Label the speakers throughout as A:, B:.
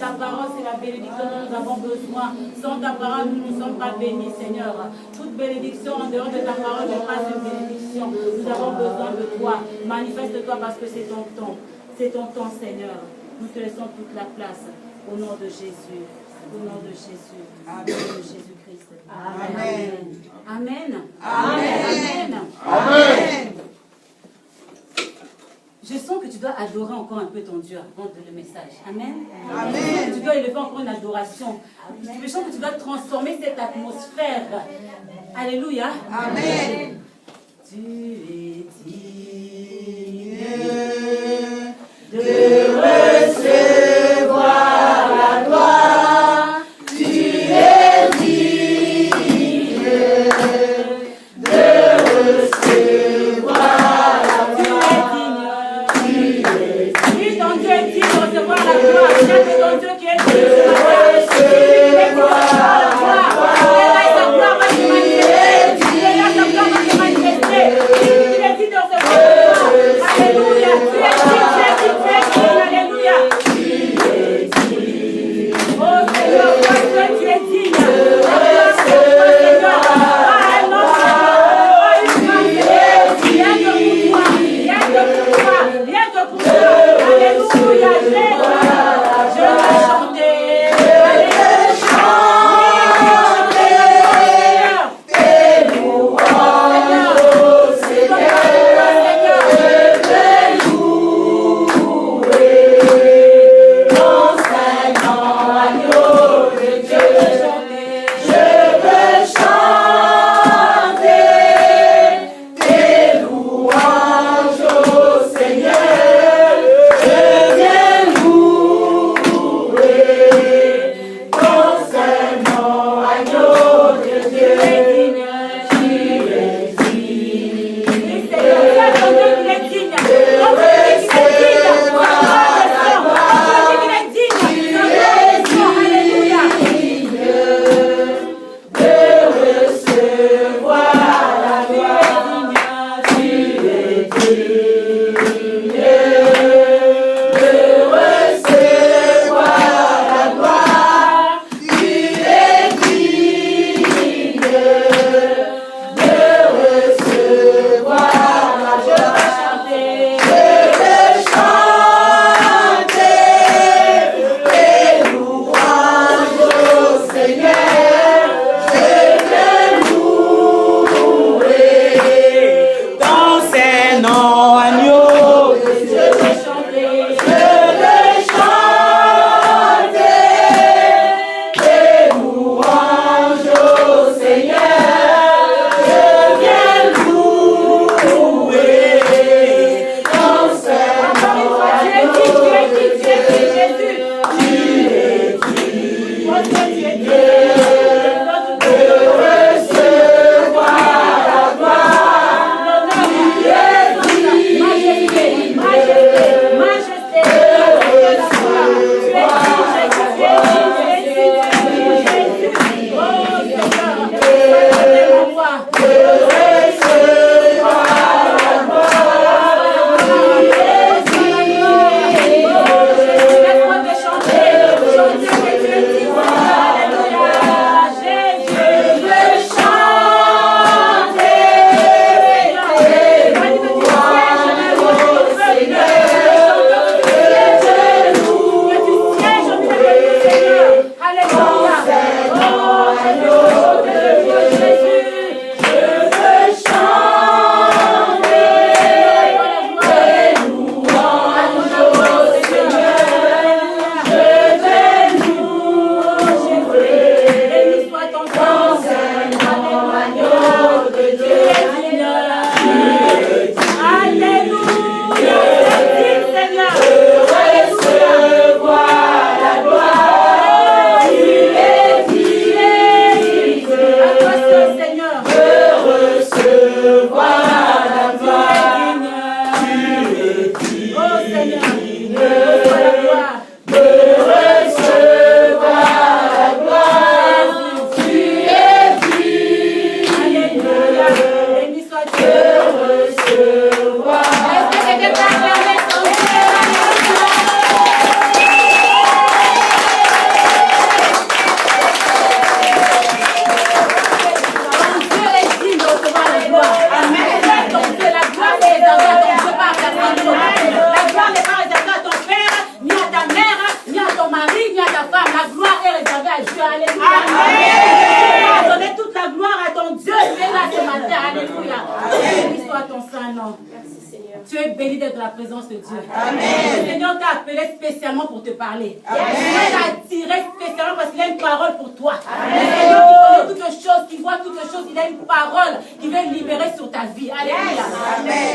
A: ta parole, c'est la bénédiction dont nous avons besoin. Sans ta parole, nous ne sommes pas bénis, Seigneur. Toute bénédiction en dehors de ta parole n'est pas une bénédiction. Nous avons besoin de toi. Manifeste-toi parce que c'est ton temps. C'est ton temps, Seigneur. Nous te laissons toute la place. Au nom de Jésus. Au nom de Jésus. Au nom de Jésus-Christ. Amen. Amen. Amen. Amen. Je sens que tu dois adorer encore un peu ton Dieu avant le message. Amen. Amen. Tu dois élever encore une adoration. Je sens que tu dois transformer cette atmosphère. Alléluia. Amen. Tu es digne de recevoir la gloire. Tu es digne de recevoir la gloire. Tu es digne. Oui, ton Dieu est digne de recevoir la gloire. C'est ton Dieu qui est digne de recevoir la gloire. Il est là, sa gloire va se manifester. Il est là, sa gloire va se manifester. Il est digne de recevoir Alléluia. Amen. Donner toute la gloire à ton Dieu. Tu es là ce matin. Alléluia. Béni soit ton saint nom. Tu es béni d'être dans la présence de Dieu. Amen. Le Seigneur t'a appelé spécialement pour te parler. Amen. Il t'a attiré spécialement parce qu'il a une parole pour toi. Amen. Le Seigneur qui connaît toutes choses, qui voit toutes choses, il a une parole qui veut libérer sur ta vie. Alléluia.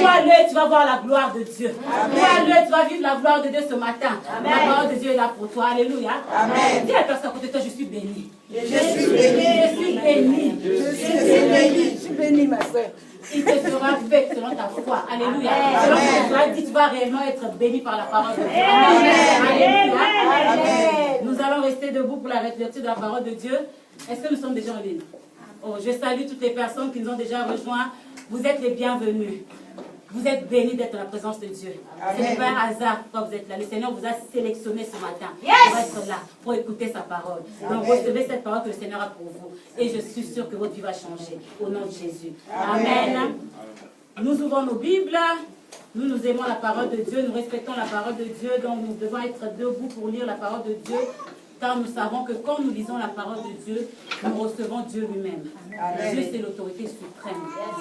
A: Toi-le, tu vas voir la gloire de Dieu. Toi-le, tu vas vivre la gloire de Dieu ce matin. Amen. La parole de Dieu est là pour toi. Alléluia. Amen. Dis à la personne à côté de toi, je suis béni. Je suis béni. Je suis béni. Je suis béni, ma soeur. Il te sera fait selon ta foi. Alléluia. Selon ce que tu as dit, tu vas réellement être béni par la parole de Dieu. Alléluia. Alléluia. Nous allons rester debout pour la lecture de la parole de Dieu. Est-ce que nous sommes déjà en ligne? Oh, je salue toutes les personnes qui nous ont déjà rejoints. Vous êtes les bienvenus. Vous êtes bénis d'être dans la présence de Dieu. Ce n'est pas un hasard pourquoi vous êtes là. Le Seigneur vous a sélectionné ce matin pour être là, pour écouter sa parole. Donc recevez cette parole que le Seigneur a pour vous. Et je suis sûre que votre vie va changer. Au nom de Jésus. Amen. Nous ouvrons nos Bibles. Nous aimons la parole de Dieu. Nous respectons la parole de Dieu. Donc nous devons être debout pour lire la parole de Dieu. Car nous savons que quand nous lisons la parole de Dieu, nous recevons Dieu lui-même. Dieu, c'est l'autorité suprême.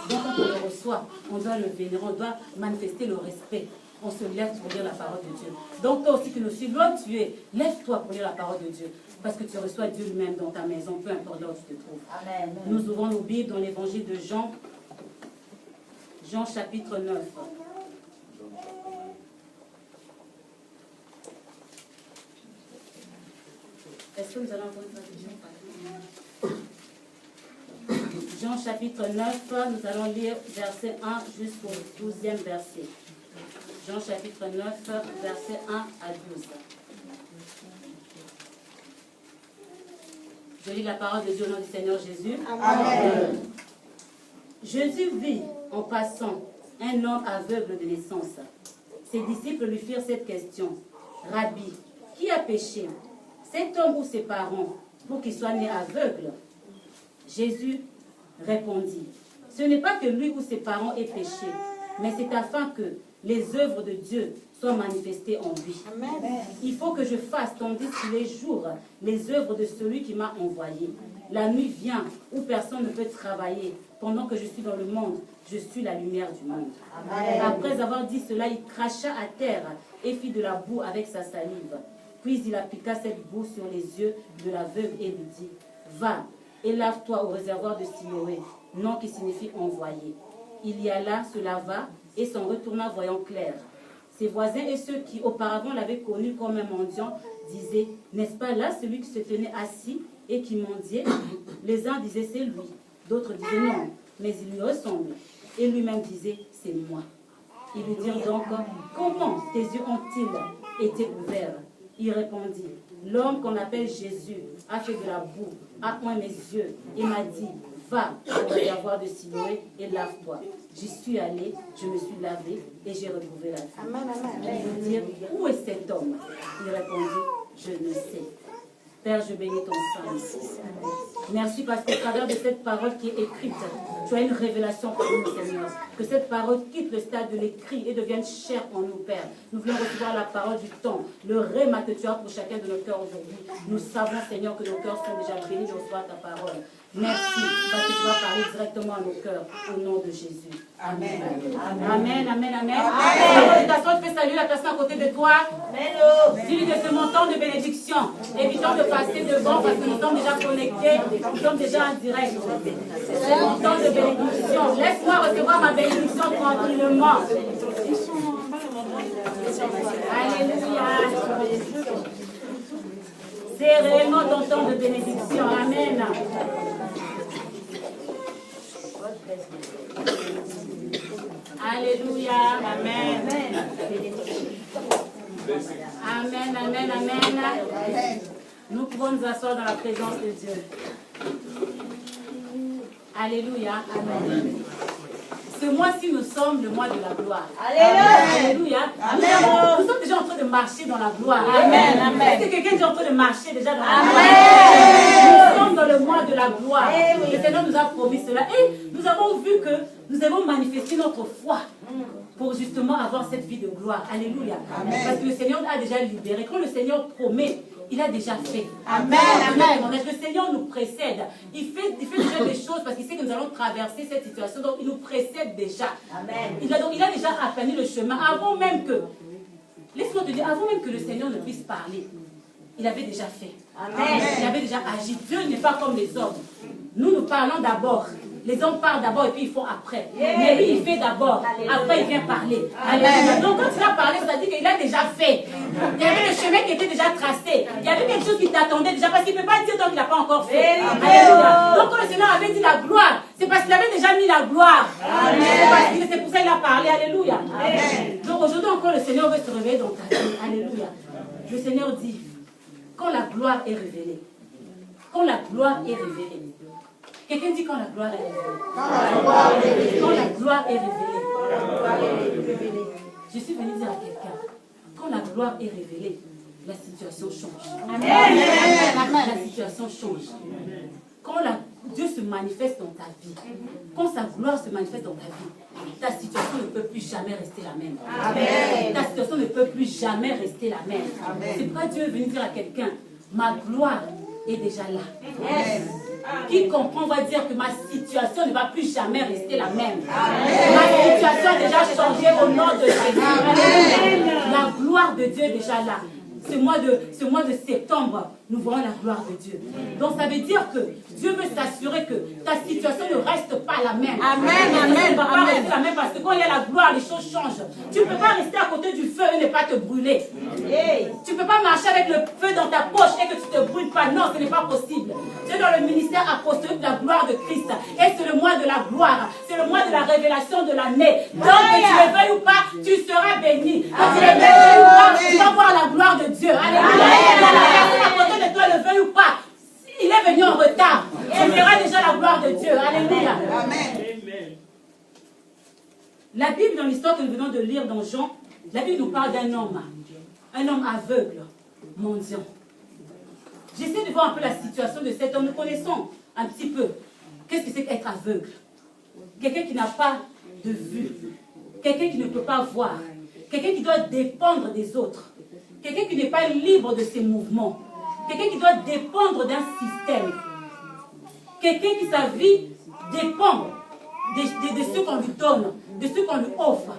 A: Donc quand on le reçoit, on doit le vénérer, on doit manifester le respect. On se lève pour lire la parole de Dieu. Donc toi aussi qui nous suis, là où tu es, lève-toi pour lire la parole de Dieu. Parce que tu reçois Dieu lui-même dans ta maison, peu importe là où tu te trouves. Amen. Nous ouvrons nos Bibles dans l'évangile de Jean. Jean chapitre 9. Est-ce que nous allons avoir une traduction? Jean chapitre 9, nous allons lire verset 1 jusqu'au 12e verset. Jean chapitre 9, verset 1 à 12. Je lis la parole de Dieu au nom du Seigneur Jésus. Amen. Jésus vit en passant un homme aveugle de naissance. Ses disciples lui firent cette question. Rabbi, qui a péché, cet homme ou ses parents, pour qu'il soit né aveugle? Jésus répondit, ce n'est pas que lui ou ses parents aient péché, mais c'est afin que les œuvres de Dieu soient manifestées en lui. Amen. Il faut que je fasse, tandis qu'il est jour, les œuvres de celui qui m'a envoyé. La nuit vient où personne ne peut travailler. Pendant que je suis dans le monde, je suis la lumière du monde. Amen. Après avoir dit cela, il cracha à terre et fit de la boue avec sa salive. Puis il appliqua cette boue sur les yeux de l'aveugle et lui dit, va et lave-toi au réservoir de Siloé, nom qui signifie envoyé. Il y alla, se lava et s'en retourna voyant clair. Ses voisins et ceux qui auparavant l'avaient connu comme un mendiant disaient, n'est-ce pas là celui qui se tenait assis et qui mendiait? Les uns disaient, c'est lui. D'autres disaient, non, mais il lui ressemble. Et lui-même disait, c'est moi. Ils lui dirent donc, comment tes yeux ont-ils été ouverts? Il répondit, l'homme qu'on appelle Jésus a fait de la boue, a oint mes yeux et m'a dit, va au réservoir de Siloé et lave-toi. J'y suis allé, je me suis lavé et j'ai retrouvé la vie. Ils lui dirent, où est cet homme? Il répondit, je ne sais. Père, je bénis ton sang. Merci parce qu'au travers de cette parole qui est écrite, tu as une révélation pour nous, Seigneur. Que cette parole quitte le stade de l'écrit et devienne chère en nous, Père. Nous voulons recevoir la parole du temps, le réma que tu as pour chacun de nos cœurs aujourd'hui. Nous savons, Seigneur, que nos cœurs sont déjà bénis de recevoir ta parole. Merci parce que tu vas parler directement à nos cœurs au nom de Jésus. Amen. Amen, amen, amen. Amen. Tu peux saluer la personne à côté de toi. Dis-lui que c'est mon temps de bénédiction. Évitons de passer devant parce que nous sommes déjà connectés. Nous sommes déjà en direct. C'est mon temps de bénédiction. Laisse-moi recevoir ma bénédiction tranquillement. Alléluia. C'est réellement ton temps de bénédiction. Amen. Alléluia. Amen. Amen, amen, amen. Nous pouvons nous asseoir dans la présence de Dieu. Alléluia. Amen. Ce mois-ci, nous sommes le mois de la gloire. Alléluia. Alléluia. Nous sommes déjà en train de marcher dans la gloire. Amen. Amen. Est-ce que quelqu'un est en train de marcher déjà dans la gloire? Nous sommes dans le mois de la gloire. Le Seigneur nous a promis cela. Et nous avons vu que nous avons manifesté notre foi. pour justement avoir cette vie de gloire. Alléluia.
B: Amen.
A: Parce que le Seigneur a déjà libéré. Quand le Seigneur promet, il a déjà fait.
B: Amen.
A: Amen. Le Seigneur nous précède. Il fait déjà des choses parce qu'il sait que nous allons traverser cette situation. Donc, il nous précède déjà.
B: Amen.
A: Il a déjà aplani le chemin avant même que, laisse-moi te dire, avant même que le Seigneur ne puisse parler, il avait déjà fait.
B: Amen.
A: Il avait déjà agi. Dieu n'est pas comme les hommes. Nous parlons d'abord. Les hommes parlent d'abord et puis ils font après. Mais lui, il fait d'abord. Après, il vient parler. Alléluia. Donc, quand il a parlé, ça dit qu'il a déjà fait. Il y avait le chemin qui était déjà tracé. Il y avait quelque chose qui t'attendait déjà. Parce qu'il ne peut pas dire tant qu'il n'a pas encore fait. Alléluia. Donc, quand le Seigneur avait dit la gloire, c'est parce qu'il avait déjà mis la gloire. C'est pour ça qu'il a parlé. Alléluia. Donc, aujourd'hui encore, le Seigneur veut se réveiller dans ta vie. Alléluia. Le Seigneur dit, quand la gloire est révélée, quand la gloire est révélée, quelqu'un dit quand la gloire est révélée. Quand la gloire est révélée. Je suis venue dire à quelqu'un, quand la gloire est révélée, la situation change. Amen. La situation change. Quand Dieu se manifeste dans ta vie, quand sa gloire se manifeste dans ta vie, ta situation ne peut plus jamais rester la même. Amen. Ta situation ne peut plus jamais rester la même. C'est pourquoi Dieu est venu dire à quelqu'un, ma gloire est déjà là. Yes. Qui comprend va dire que ma situation ne va plus jamais rester la même. Amen. Ma situation a déjà changé au nom de Jésus. La gloire de Dieu est déjà là. Ce mois de septembre, nous voyons la gloire de Dieu. Donc ça veut dire que Dieu veut s'assurer que ta situation ne reste pas la même. Amen. Ne va pas rester la même parce que quand il y a la gloire, les choses changent. Tu ne peux pas rester à côté du feu et ne pas te brûler. Tu ne peux pas marcher avec le feu dans ta poche et que tu ne te brûles pas. Non, ce n'est pas possible. Tu es dans le ministère apostolique de la gloire de Christ. Et c'est le mois de la gloire. C'est le mois de la révélation de l'année. Donc que tu le veuilles ou pas, tu seras béni. Quand tu le veuilles ou pas, tu vas voir la gloire de Dieu. Alléluia. La personne à côté de toi le veuille ou pas, il est venu en retard. Tu verras déjà la gloire de Dieu. Alléluia. Amen. La Bible, dans l'histoire que nous venons de lire dans Jean, la Bible nous parle d'un homme aveugle, mendiant. J'essaie de voir un peu la situation de cet homme. Nous connaissons un petit peu qu'est-ce que c'est qu'être aveugle. Quelqu'un qui n'a pas de vue, quelqu'un qui ne peut pas voir, quelqu'un qui doit dépendre des autres. Quelqu'un qui n'est pas libre de ses mouvements. Quelqu'un qui doit dépendre d'un système. Quelqu'un qui sa vie dépend de ce qu'on lui donne, de ce qu'on lui offre.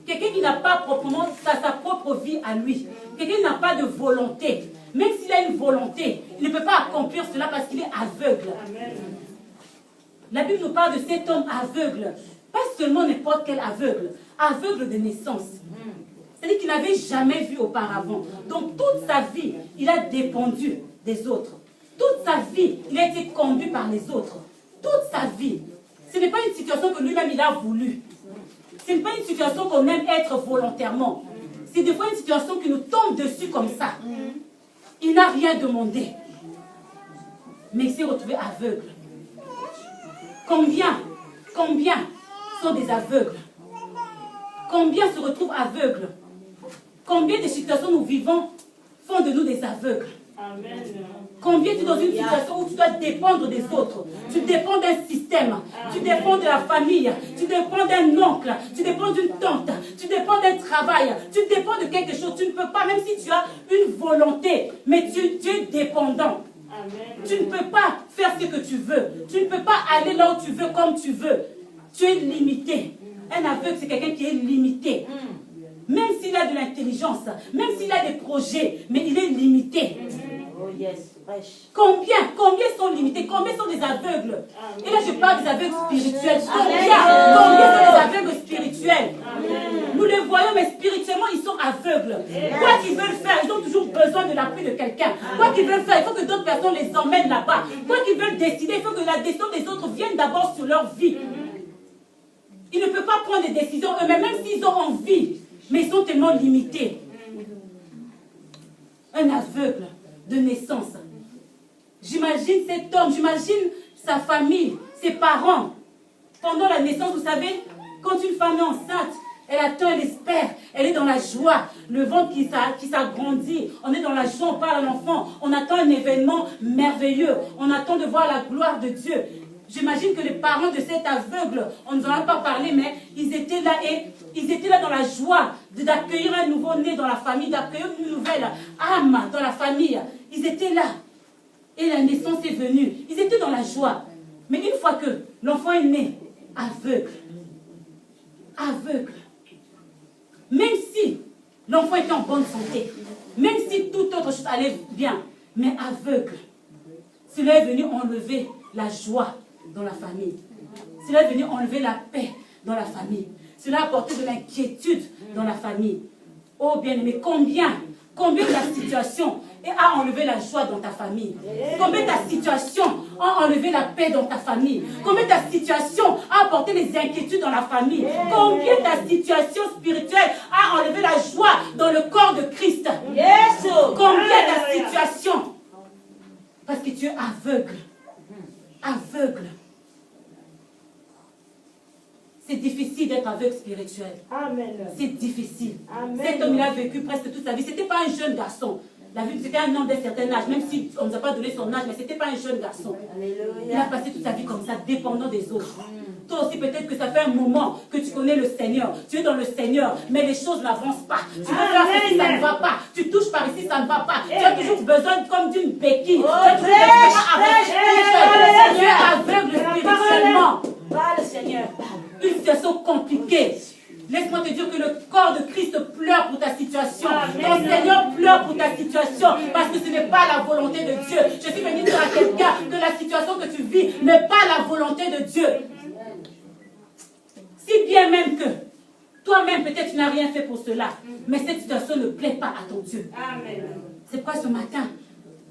A: Quelqu'un qui n'a pas proprement sa propre vie à lui. Quelqu'un qui n'a pas de volonté. Même s'il a une volonté, il ne peut pas accomplir cela parce qu'il est aveugle. La Bible nous parle de cet homme aveugle. Pas seulement n'importe quel aveugle. Aveugle de naissance. C'est-à-dire qu'il n'avait jamais vu auparavant. Donc toute sa vie, il a dépendu des autres. Toute sa vie, il a été conduit par les autres. Toute sa vie. Ce n'est pas une situation que lui-même il a voulu. Ce n'est pas une situation qu'on aime être volontairement. C'est des fois une situation qui nous tombe dessus comme ça. Il n'a rien demandé. Mais il s'est retrouvé aveugle. Combien sont des aveugles? Combien se retrouvent aveugles? Combien de situations nous vivons font de nous des aveugles? Amen. Combien tu es dans une situation où tu dois dépendre des autres? Tu dépends d'un système, tu dépends de la famille, tu dépends d'un oncle, tu dépends d'une tante, tu dépends d'un travail, tu dépends de quelque chose. Tu ne peux pas, même si tu as une volonté, mais tu es dépendant. Amen. Tu ne peux pas faire ce que tu veux. Tu ne peux pas aller là où tu veux, comme tu veux. Tu es limité. Un aveugle, c'est quelqu'un qui est limité. Même s'il a de l'intelligence, même s'il a des projets, mais il est limité. Oh yes, combien sont limités? Combien sont des aveugles? Et là, je parle des aveugles spirituels. Combien sont des aveugles spirituels? Nous les voyons, mais spirituellement, ils sont aveugles. Quoi qu'ils veulent faire, ils ont toujours besoin de l'appui de quelqu'un. Quoi qu'ils veulent faire, il faut que d'autres personnes les emmènent là-bas. Quoi qu'ils veulent décider, il faut que la décision des autres vienne d'abord sur leur vie. Ils ne peuvent pas prendre des décisions eux-mêmes, même s'ils ont envie. Mais ils sont tellement limités. Un aveugle de naissance. J'imagine cet homme, j'imagine sa famille, ses parents. Pendant la naissance, vous savez, quand une femme est enceinte, elle attend, elle espère, elle est dans la joie, le ventre qui s'agrandit, on est dans la joie, on parle à l'enfant, on attend un événement merveilleux, on attend de voir la gloire de Dieu. j'imagine que les parents de cet aveugle, on ne nous en a pas parlé, mais ils étaient là et ils étaient là dans la joie d'accueillir un nouveau-né dans la famille, d'accueillir une nouvelle âme dans la famille. Ils étaient là. Et la naissance est venue. Ils étaient dans la joie. Mais une fois que l'enfant est né, aveugle, même si l'enfant était en bonne santé, même si toute autre chose allait bien, mais aveugle, cela est venu enlever la joie dans la famille. Cela est venu enlever la paix dans la famille. Cela a apporté de l'inquiétude dans la famille. Oh bien-aimé, combien ta situation a enlevé la joie dans ta famille? Combien ta situation a enlevé la paix dans ta famille? Combien ta situation a apporté les inquiétudes dans la famille? Combien ta situation spirituelle a enlevé la joie dans le corps de Christ? Combien ta situation? Parce que tu es aveugle. Aveugle. C'est difficile d'être aveugle spirituel. C'est difficile. Amen. Cet homme, il a vécu presque toute sa vie. Ce n'était pas un jeune garçon. La Bible, c'était un homme d'un certain âge, même si on ne nous a pas donné son âge, mais ce n'était pas un jeune garçon. Alléluia. Il a passé toute sa vie comme ça, dépendant des autres. Toi aussi, peut-être que ça fait un moment que tu connais le Seigneur. Tu es dans le Seigneur, mais les choses n'avancent pas. Tu veux faire ceci, ça ne va pas. Tu touches par ici, ça ne va pas. Tu as toujours besoin comme d'une béquille. Tu as toujours besoin tu es aveugle spirituellement. Le Seigneur. Une situation compliquée. Laisse-moi te dire que le corps de Christ pleure pour ta situation. Ton Seigneur pleure pour ta situation parce que ce n'est pas la volonté de Dieu. Je suis venu dire à quelqu'un que la situation que tu vis n'est pas la volonté de Dieu. Si bien même que toi-même peut-être tu n'as rien fait pour cela, mais cette situation ne plaît pas à ton Dieu. C'est pourquoi ce matin,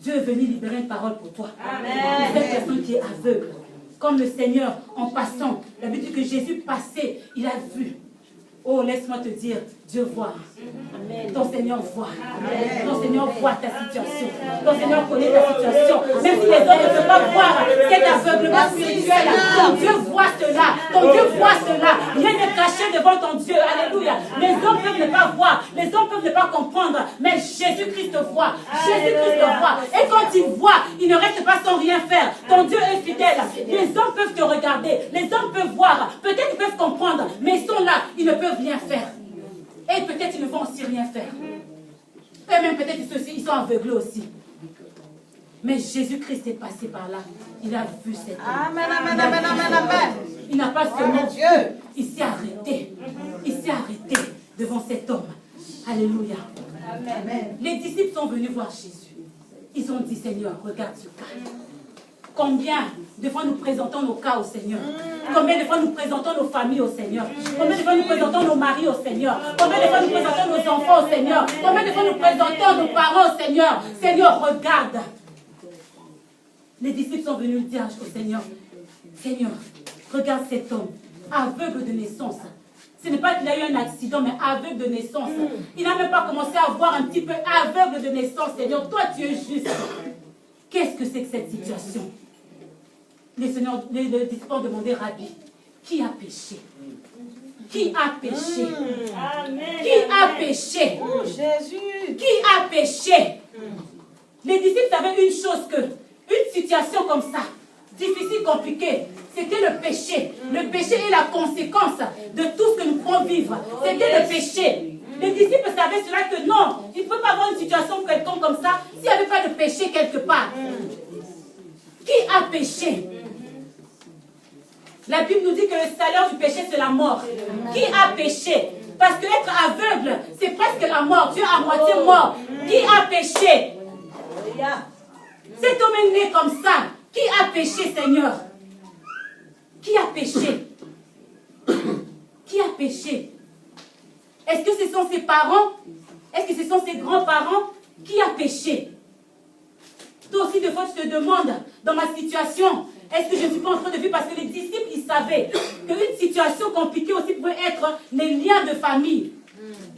A: Dieu est venu libérer une parole pour toi. Pour cette personne qui est aveugle. Comme le Seigneur, en passant, la Bible dit que Jésus passait, il a vu. Oh, laisse-moi te dire, Dieu voit. Amen. Ton Seigneur voit. Amen. Ton Seigneur voit ta situation. Ton Seigneur connaît ta situation. Même si les autres ne peuvent pas voir cet aveuglement spirituel, ton Dieu voit cela. Ton Dieu voit cela. Rien n'est caché devant ton Dieu. Alléluia. Les hommes peuvent ne pas voir. Les hommes peuvent ne pas comprendre. Mais Jésus-Christ voit. Jésus-Christ voit. Et quand il voit, il ne reste pas sans rien faire. Ton Dieu est fidèle. Les hommes peuvent te regarder. Les hommes peuvent voir. Peut-être ils peuvent comprendre. Mais ils sont là. Ils ne peuvent rien faire. Et peut-être ils ne vont aussi rien faire. Et même peut-être ils sont aveuglés aussi. Mais Jésus-Christ est passé par là. Il a vu cette homme. Amen. Il n'a pas seulement Dieu. Il s'est arrêté. Il s'est arrêté devant cet homme. Alléluia. Amen. Les disciples sont venus voir Jésus. Ils ont dit, Seigneur, regarde ce cas. Combien de fois nous présentons nos cas au Seigneur? Combien de fois nous présentons nos familles au Seigneur? Combien de fois nous présentons nos maris au Seigneur? Combien de fois nous présentons nos enfants au Seigneur? Combien de fois nous présentons nos parents au Seigneur? Seigneur, regarde. Les disciples sont venus dire au Seigneur, Seigneur, regarde cet homme, aveugle de naissance. Ce n'est pas qu'il a eu un accident, mais aveugle de naissance. Il n'a même pas commencé à voir un petit peu aveugle de naissance. Seigneur, toi tu es juste. Qu'est-ce que c'est que cette situation? Les disciples ont demandé, Rabbi, qui a péché? Qui a péché? Amen. Qui a péché? Oh, Jésus. Qui a péché? Les disciples savaient une chose, que une situation comme ça, difficile, compliquée, c'était le péché. Le péché est la conséquence de tout ce que nous pouvons vivre. C'était le péché. Les disciples savaient cela, que non, il ne peut pas avoir une situation quelconque comme ça s'il n'y avait pas de péché quelque part. Qui a péché? La Bible nous dit que le salaire du péché, c'est la mort. Qui a péché? Parce que être aveugle, c'est presque la mort. Tu es à moitié mort. Qui a péché? Cet homme est né comme ça. Qui a péché, Seigneur? Qui a péché? Qui a péché? Est-ce que ce sont ses parents? Est-ce que ce sont ses grands-parents? Qui a péché? Toi aussi, des fois, tu te demandes, dans ma situation, est-ce que je ne suis pas en train de vivre? Parce que les disciples, ils savaient qu'une situation compliquée aussi pouvait être les liens de famille.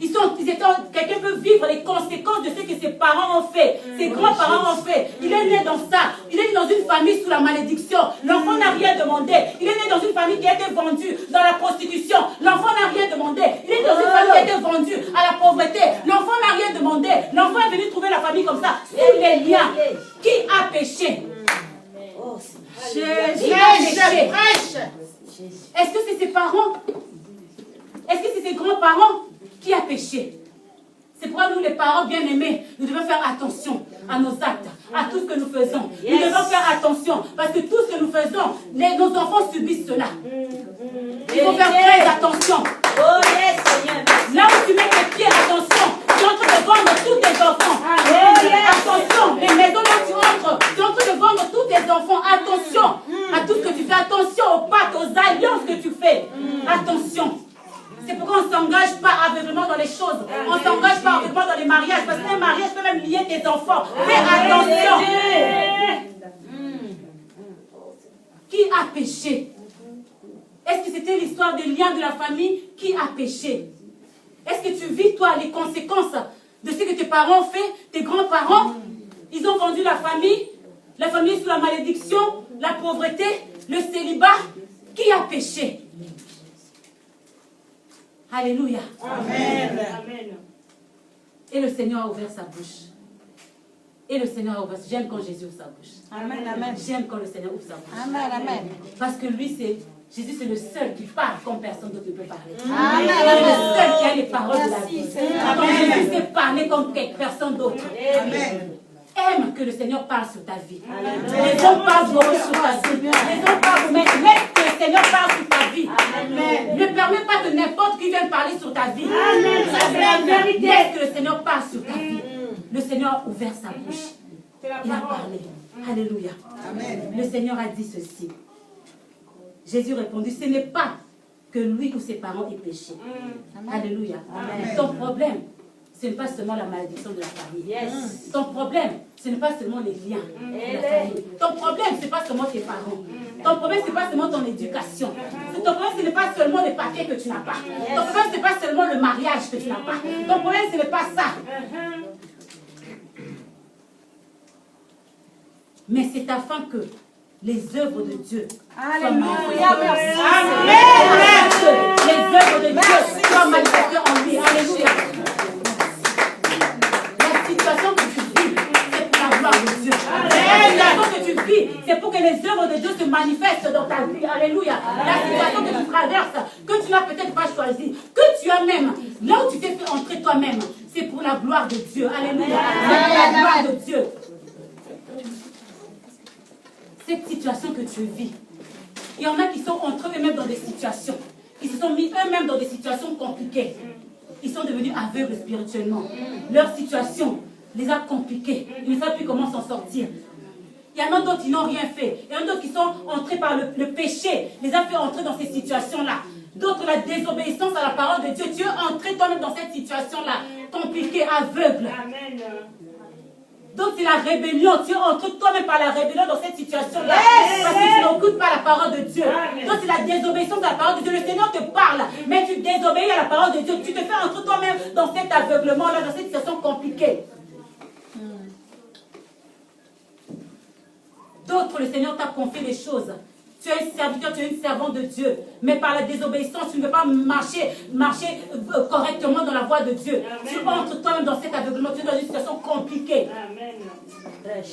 A: Quelqu'un peut vivre les conséquences de ce que ses parents ont fait, ses grands-parents ont fait. Il est né dans ça. Il est né dans une famille sous la malédiction. L'enfant n'a rien demandé. Il est né dans une famille qui a été vendue dans la prostitution. L'enfant n'a rien demandé. Il est dans une famille qui a été vendue à la pauvreté. L'enfant n'a rien demandé. L'enfant est venu trouver la famille comme ça, sous les liens. Qui a péché? Jésus. péché? Est-ce que c'est ses parents? Est-ce que c'est ses grands-parents qui a péché? C'est pourquoi nous, les parents bien-aimés, nous devons faire attention à nos actes, à tout ce que nous faisons. Nous devons faire attention parce que tout ce que nous faisons, nos enfants subissent cela. Il faut faire très attention. Là où tu mets tes pieds, attention. Tu es en train de vendre tous tes enfants. Attention, les maisons là où tu entres, tu es en train de vendre tous tes enfants. Attention à tout ce que tu fais. Attention aux pactes, aux alliances que tu fais. Attention. C'est pourquoi on ne s'engage pas aveuglément dans les choses. On ne s'engage pas aveuglément dans les mariages. Parce qu'un mariage peut même lier tes enfants. Fais attention. Qui a péché? Est-ce que c'était l'histoire des liens de la famille? Qui a péché? Est-ce que tu vis, toi, les conséquences de ce que tes parents ont fait? Tes grands-parents, ils ont vendu la famille sous la malédiction, la pauvreté, le célibat. Qui a péché? Alléluia. Amen. Et le Seigneur a ouvert sa bouche. Et le Seigneur a ouvert. J'aime quand Jésus ouvre sa bouche. Amen. Amen. J'aime quand le Seigneur ouvre sa bouche. Amen. Amen. Parce que lui, Jésus, c'est le seul qui parle comme personne d'autre ne peut parler. Amen. C'est le seul qui a les paroles de la vie. Jésus sait parler comme personne d'autre. Amen. Aime que le Seigneur parle sur ta vie. Amen. Les hommes parlent beaucoup sur ta vie. Les hommes parlent, mais laisse que le Seigneur parle sur ta vie. Amen. Ne permets pas que n'importe qui vienne parler sur ta vie. Amen. C'est la vérité. Laisse que le Seigneur parle sur ta vie. Le Seigneur a ouvert sa bouche. Il a parlé. Alléluia. Amen. Le Seigneur a dit ceci. Jésus répondit, ce n'est pas que lui ou ses parents aient péché. Alléluia. Amen. Ton problème, ce n'est pas seulement la malédiction de la famille. Yes. Ton problème, ce n'est pas seulement les liens de la famille. Ton problème, ce n'est pas seulement tes parents. Ton problème, ce n'est pas seulement ton éducation. Ton problème, ce n'est pas seulement les papiers que tu n'as pas. Ton problème, ce n'est pas seulement le mariage que tu n'as pas. Ton problème, ce n'est pas ça. Mais c'est afin que les œuvres de Dieu soient manifestées. Les œuvres de Dieu soient manifestées en lui. Alléluia. La situation que tu vis, c'est pour la gloire de Dieu. La situation que tu vis, c'est pour que les œuvres de Dieu se manifestent dans ta vie. Alléluia. La situation que tu traverses, que tu n'as peut-être pas choisi, que tu as même, là où tu t'es fait entrer toi-même, c'est pour la gloire de Dieu. Alléluia. C'est pour la gloire de Dieu. Cette situation que tu vis, il y en a qui sont entrés eux-mêmes dans des situations. Ils se sont mis eux-mêmes dans des situations compliquées. Ils sont devenus aveugles spirituellement. Leur situation les a compliqués. Ils ne savent plus comment s'en sortir. Il y en a d'autres qui n'ont rien fait. Il y en a d'autres qui sont entrés par le péché, les a fait entrer dans ces situations-là. D'autres, la désobéissance à la parole de Dieu. Tu es entré toi-même dans cette situation-là, compliquée, aveugle. Amen. Donc c'est la rébellion. Tu es entré toi-même par la rébellion dans cette situation-là. Parce que tu n'écoutes pas la parole de Dieu. Donc c'est la désobéissance à la parole de Dieu. Le Seigneur te parle, mais tu désobéis à la parole de Dieu. Tu te fais entrer toi-même dans cet aveuglement-là, dans cette situation compliquée. D'autres, le Seigneur t'a confié des choses. Tu es un serviteur, tu es une servante de Dieu. Mais par la désobéissance, tu ne peux pas marcher correctement dans la voie de Dieu. Amen. Tu entres toi-même dans cet aveuglement. Tu es dans une situation compliquée. Amen. Amen.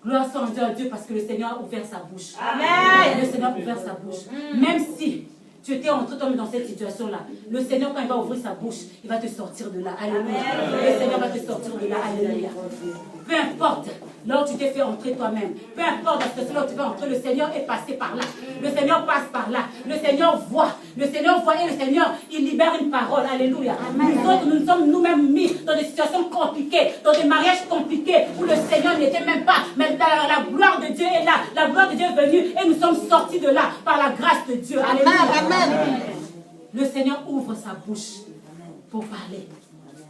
A: Gloire soit rendue à Dieu parce que le Seigneur a ouvert sa bouche. Amen. Le Seigneur a ouvert sa bouche. Même si tu étais entré toi-même dans cette situation-là, le Seigneur, quand il va ouvrir sa bouche, il va te sortir de là. Alléluia. Le Seigneur va te sortir de là. Alléluia. Peu importe là où tu t'es fait entrer toi-même, peu importe la situation là où tu vas entrer, le Seigneur est passé par là. Le Seigneur passe par là. Le Seigneur voit. Le Seigneur voit et le Seigneur, il libère une parole. Alléluia. Amen. Nous autres, nous sommes nous-mêmes mis dans des situations compliquées, dans des mariages compliqués où le Seigneur n'était même pas. Mais la gloire de Dieu est là. La gloire de Dieu est venue et nous sommes sortis de là par la grâce de Dieu. Alléluia. Amen. Le Seigneur ouvre sa bouche pour parler.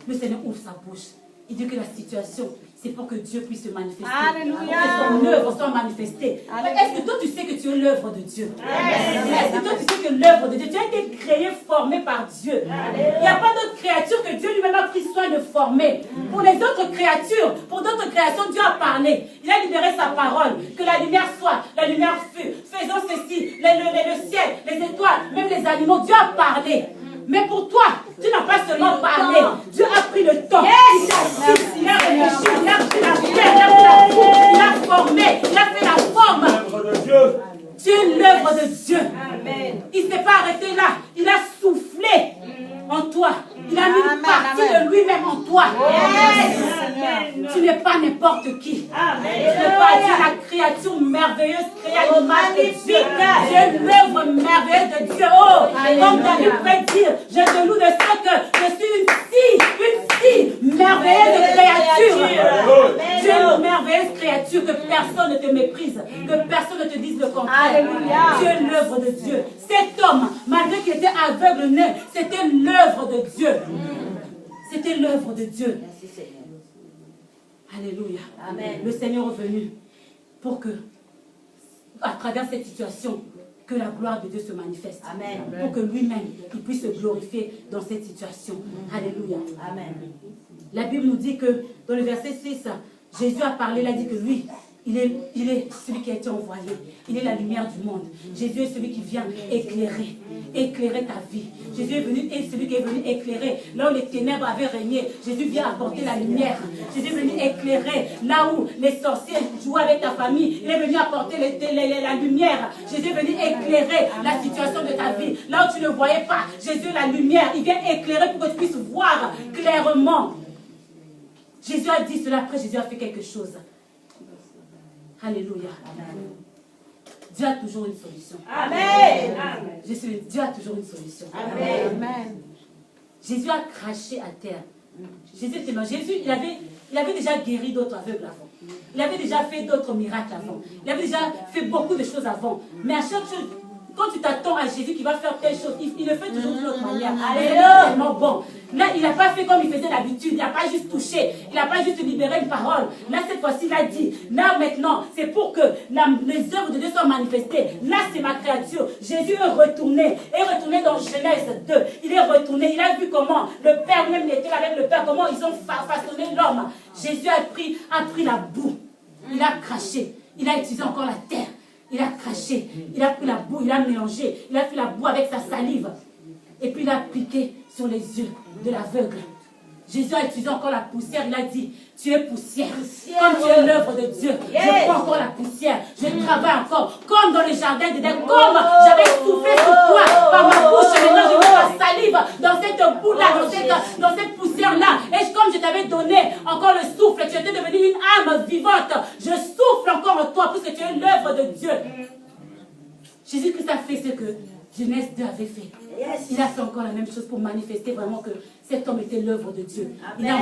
A: Le Seigneur ouvre sa bouche. Il dit que la situation, c'est pour que Dieu puisse se manifester. Alléluia. Pour que son œuvre soit manifestée. Est-ce que toi tu sais que tu es l'œuvre de Dieu? Est-ce que toi tu sais que l'œuvre de Dieu, tu as été créé, formé par Dieu. Il n'y a pas d'autre créature que Dieu lui-même a pris soin de former. Pour les autres créatures, pour d'autres créations, Dieu a parlé. Il a libéré sa parole. Que la lumière soit, la lumière fut. Faisons ceci, le ciel, les étoiles, même les animaux. Dieu a parlé. Mais pour toi, tu n'as pas seulement parlé. Dieu a pris le temps. Il a réfléchi, il a fait la terre, il a fait la boue, il a formé, il a fait la n'es pas n'importe qui. Tu n'es pas Dieu, la créature merveilleuse créée à l'image de Dieu. Tu es l'œuvre merveilleuse de Dieu. Oh, comme David peut dire, je te loue de ce que je suis une si merveilleuse créature. Tu es une merveilleuse créature, que personne ne te méprise, que personne ne te dise le contraire. Tu es l'œuvre de Dieu. Cet homme, malgré qu'il était aveugle né, c'était l'œuvre de Dieu. C'était l'œuvre de Dieu. Alléluia. Amen. Le Seigneur est venu pour que, à travers cette situation, que la gloire de Dieu se manifeste. Amen. Pour que lui-même, il puisse se glorifier dans cette situation. Alléluia. Amen. La Bible nous dit que, dans le verset 6, Jésus a parlé, il a dit que lui, il est celui qui a été envoyé. Il est la lumière du monde. Jésus est celui qui vient éclairer ta vie. Jésus est celui qui est venu éclairer là où les ténèbres avaient régné. Jésus vient apporter la lumière. Jésus est venu éclairer là où les sorciers jouaient avec ta famille. Il est venu apporter la lumière. Jésus est venu éclairer la situation de ta vie. Là où tu ne voyais pas, Jésus est la lumière. Il vient éclairer pour que tu puisses voir clairement. Jésus a dit cela, après Jésus a fait quelque chose. Alléluia. Amen. Dieu a toujours une solution. Amen. Dieu a toujours une solution. Amen. Amen. Jésus a craché à terre. Jésus était mort. Jésus, il avait déjà guéri d'autres aveugles avant. Il avait déjà fait d'autres miracles avant. Il avait déjà fait beaucoup de choses avant. Mais à chaque chose, quand tu t'attends à Jésus qui va faire telle chose, il le fait toujours d'une autre manière. C'est tellement bon. Là, il n'a pas fait comme il faisait d'habitude. Il n'a pas juste touché. Il n'a pas juste libéré une parole. Là, cette fois-ci, il a dit, là, maintenant, c'est pour que les œuvres de Dieu soient manifestées. Là, c'est ma créature. Jésus est retourné dans Genèse 2. Il est retourné. Il a vu comment le Père, même il était avec le Père, comment ils ont façonné l'homme. Jésus a pris la boue. Il a craché. Il a utilisé encore la terre. Il a craché, il a pris la boue, il a mélangé, il a fait la boue avec sa salive. Et puis il a appliqué sur les yeux de l'aveugle. Jésus a utilisé encore la poussière, il a dit, tu es poussière. Comme tu es l'œuvre de Dieu, je prends encore la poussière, je travaille encore, comme dans le jardin d'Éden, comme j'avais soufflé sur toi par ma bouche, maintenant je mets ma salive dans cette boue-là, dans cette poussière-là. Et comme je t'avais donné encore le souffle, tu étais devenu une âme vivante, je souffle encore en toi, puisque tu es l'œuvre de Dieu. Jésus-Christ a fait ce que Genèse 2 avait fait. Il a fait encore la même chose pour manifester vraiment que cet homme était l'œuvre de Dieu. Il a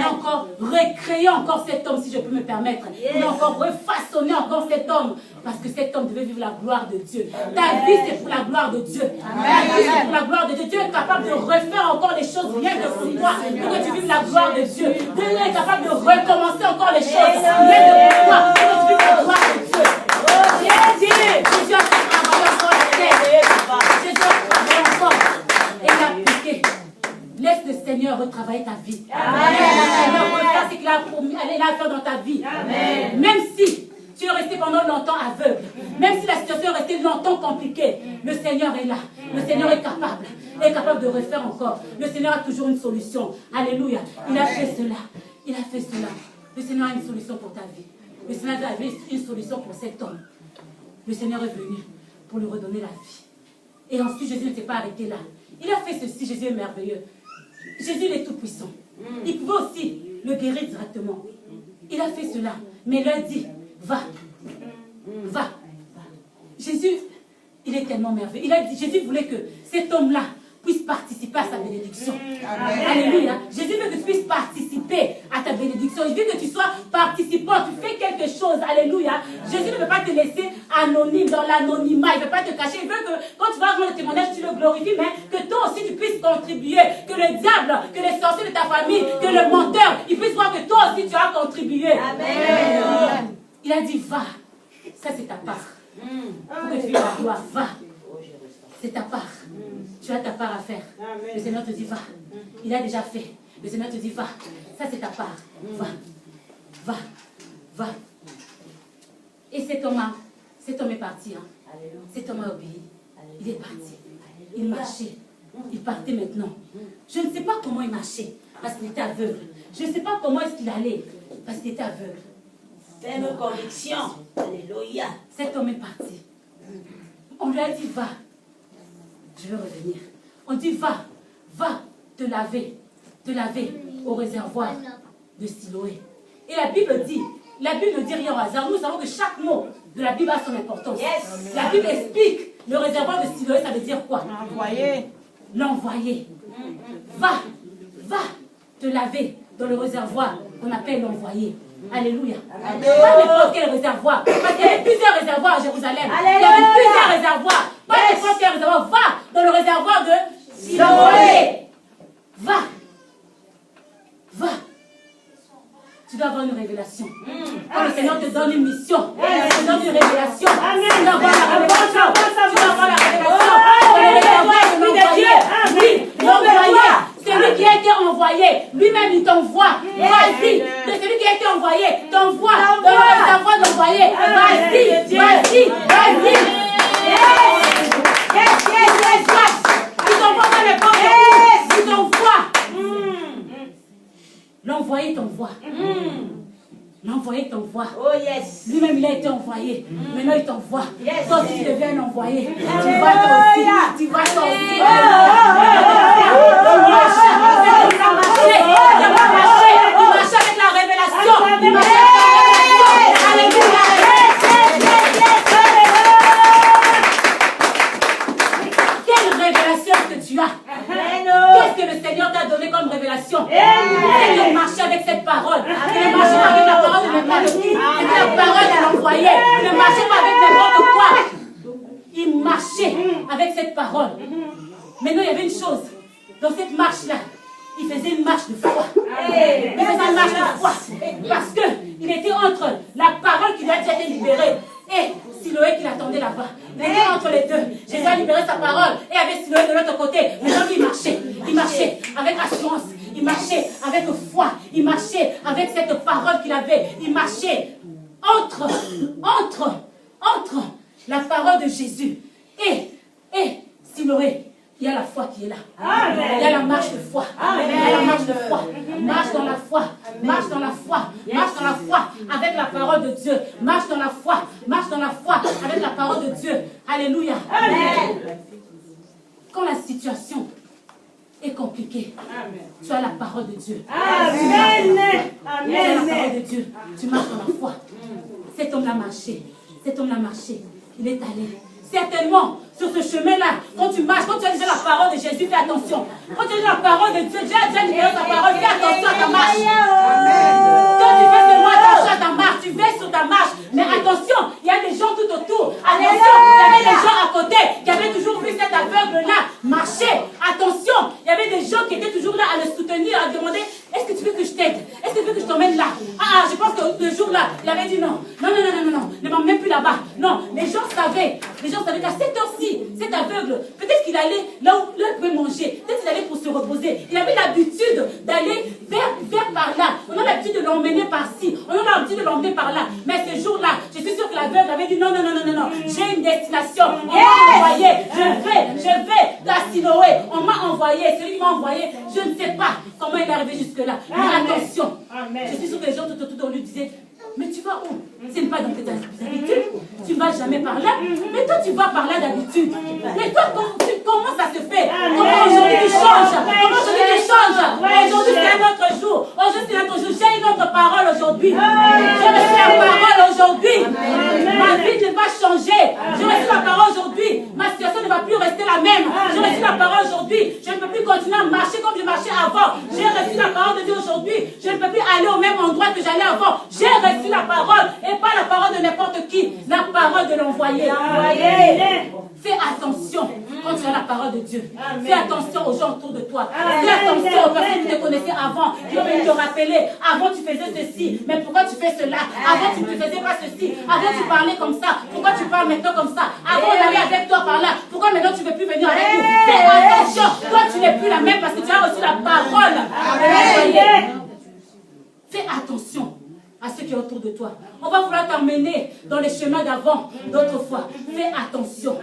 A: encore recréé encore cet homme, si je peux me permettre. Il a encore refaçonné encore cet homme. Parce que cet homme devait vivre la gloire de Dieu. Ta vie, c'est pour la gloire de Dieu. Ta vie, c'est pour la gloire de Dieu. Dieu est capable de refaire encore les choses rien que pour toi. Pour que tu vives la gloire de Dieu. Dieu est capable de recommencer encore les choses rien que pour toi. Pour que tu vives la gloire de Dieu. Jésus a fait travailler encore la terre. Jésus a travaillé encore. Et il a appliqué. Laisse le Seigneur retravailler ta vie. Laisse le Seigneur refaire ce qu'il a promis, il a fait dans ta vie. Amen. Même si tu es resté pendant longtemps aveugle, même si la situation est restée longtemps compliquée, le Seigneur est là. Le Seigneur est capable de refaire encore. Le Seigneur a toujours une solution. Alléluia. Il a fait cela. Il a fait cela. Le Seigneur a une solution pour ta vie. Le Seigneur avait une solution pour cet homme. Le Seigneur est venu pour lui redonner la vie. Et ensuite, Jésus ne s'est pas arrêté là. Il a fait ceci. Jésus est merveilleux. Jésus est tout puissant. Il pouvait aussi le guérir directement. Il a fait cela. Mais il lui a dit, va. Va. Jésus, il est tellement merveilleux. Jésus voulait que cet homme-là puisse participer à sa bénédiction. Amen. Alléluia. Jésus veut que tu puisses participer à ta bénédiction. Il veut que tu sois participant. Tu fais quelque chose. Alléluia. Jésus ne veut pas te laisser anonyme dans l'anonymat. Il ne veut pas te cacher. Il veut que quand tu vas rendre le témoignage, tu le glorifies, mais que toi aussi tu puisses contribuer. Que le diable, que les sorciers de ta famille, que le menteur, ils puissent voir que toi aussi tu as contribué. Amen. Il a dit, va. Ça c'est ta part. Pour que tu vives la gloire. Va. C'est ta part. Tu as ta part à faire. Amen. Le Seigneur te dit, va. Il a déjà fait. Le Seigneur te dit, va. Ça, c'est ta part. Va. Va. Va. Et cet homme est parti. Hein. Cet homme a obéi. Il est parti. Il marchait. Il partait maintenant. Je ne sais pas comment il marchait. Parce qu'il était aveugle. Je ne sais pas comment est-ce qu'il allait. Parce qu'il était aveugle.
B: C'est une conviction. Alléluia.
A: Cet homme est parti. On lui a dit, va. Je veux revenir. On dit, va te laver au réservoir de Siloé. Et la Bible ne dit rien au hasard. Nous savons que chaque mot de la Bible a son importance. La Bible explique le réservoir de Siloé, ça veut dire quoi?
C: L'envoyer.
A: L'envoyer. Va te laver dans le réservoir qu'on appelle l'envoyer. Alléluia. Pas n'importe quel réservoir. Parce qu'il y avait plusieurs réservoirs à Jérusalem. Il y avait plusieurs réservoirs. Pas n'importe quel réservoir. Va dans le réservoir de Siloé. Va. Tu dois avoir une révélation. Quand le Seigneur te donne une mission, il te donne une révélation. Tu dois avoir la révélation. Tu dois avoir la révélation. Oui, l'envoyé. C'est lui qui a été envoyé. Lui-même, il t'envoie. Vas-y. C'est celui qui a été envoyé. T'envoie. Dans le réservoir d'envoyer. Vas-y. Il t'envoie dans les portes. Il t'envoie. L'envoyé t'envoie. L'envoyé t'envoie.
B: Oh yes.
A: Lui-même, il a été envoyé. Maintenant, il t'envoie. Toi aussi, tu deviens un envoyé. Tu vas toi aussi. Tu vas toi aussi. Il marche avec la révélation. Il marche avec la révélation. Quelle révélation est-ce que tu as? Qu'est-ce que le Seigneur t'a donné comme révélation? C'est de marcher avec cette parole. C'est de marcher avec la parole de n'importe qui. C'est la parole de l'envoyé. Ne marchez pas avec n'importe quoi. Il marchait avec cette parole. Maintenant, il y avait une chose. Dans cette marche-là, il faisait une marche de foi. Il faisait une marche de foi. Parce qu'il était entre la parole qui lui a déjà été libérée et Siloé qui l'attendait là-bas. Il était entre les deux. Jésus a libéré sa parole et avec Siloé de l'autre côté. Maintenant, il marchait. Il marchait avec assurance. Il marchait avec foi. Il marchait avec cette parole qu'il avait. Il marchait entre la parole de Jésus et Siloé. Il y a la foi qui est là. Amen. Il y a la marche de foi. Amen. Il y a la marche de foi. Marche dans la foi. Marche dans la foi. Marche dans la foi avec la parole de Dieu. Marche dans la foi. Marche dans la foi avec la parole de Dieu. Alléluia. Amen. Quand la situation est compliquée, tu as la parole de Dieu. Amen. Tu as la parole de Dieu. Tu marches dans la foi. Cet homme l'a marché. Cet homme l'a marché. Il est allé. Certainement, sur ce chemin-là, quand tu marches, quand tu as déjà la parole de Jésus, fais attention. Quand tu as déjà la parole de Dieu, Dieu a déjà libéré ta parole, fais attention à ta marche. Quand tu fais seulement attention à ta marche, tu veilles sur ta marche. Mais attention, il y a des gens tout autour. Attention, il y avait des gens à côté qui avaient toujours vu cet aveugle-là marcher. Attention, il y avait des gens qui étaient toujours là à le soutenir, à demander, est-ce que tu veux que je t'aide? Est-ce que tu veux que je t'emmène là? Je pense que le jour-là, il avait dit non. Non, ne m'emmène plus là-bas. Non, les gens savaient qu'à cette heure-ci, cet aveugle, peut-être qu'il allait là où il pouvait manger, peut-être qu'il allait pour se reposer. Il avait l'habitude d'aller vers par là. On a l'habitude de l'emmener par-ci, on a l'habitude de l'emmener par là. Mais ce jour-là, je suis sûre que l'aveugle avait dit non, j'ai une destination. On m'a envoyé, je vais à Siloé. On m'a envoyé, celui qui m'a envoyé, je ne sais pas comment il est arrivé jusque-là. Mais attention, je suis sûre que les gens tout autour lui disaient, mais tu vas où? Ce n'est pas dans tes habitudes. Tu ne vas jamais par là. Mais toi, tu vas par là d'habitude. Mais toi, comment ça se fait? Comment aujourd'hui tu changes? Comment aujourd'hui tu changes? Aujourd'hui, c'est un autre jour. Aujourd'hui, c'est un autre jour. J'ai une autre parole aujourd'hui. J'ai reçu la parole aujourd'hui. Ma vie ne va changer. J'ai reçu la parole aujourd'hui. Ma situation ne va plus rester la même. J'ai reçu la parole aujourd'hui. Je ne peux plus continuer à marcher comme je marchais avant. J'ai reçu la parole de Dieu aujourd'hui. Je ne peux plus aller au même endroit que j'allais avant. J'ai reçu la parole et pas la parole de n'importe qui, la parole de l'envoyé. Fais attention quand tu as la parole de Dieu. Fais attention aux gens autour de toi. Fais attention aux personnes qui te connaissaient avant, qui ont te rappeler. Avant tu faisais ceci, mais pourquoi tu fais cela? Avant tu ne faisais pas ceci. Avant tu parlais comme ça. Pourquoi tu parles maintenant comme ça? Avant on allait avec toi par là. Pourquoi maintenant tu ne veux plus venir avec nous? Fais attention. Toi tu n'es plus la même parce que tu as aussi la parole de l'envoyé. Fais attention à ceux qui sont autour de toi. On va vouloir t'emmener dans les chemins d'avant, d'autrefois. Fais attention.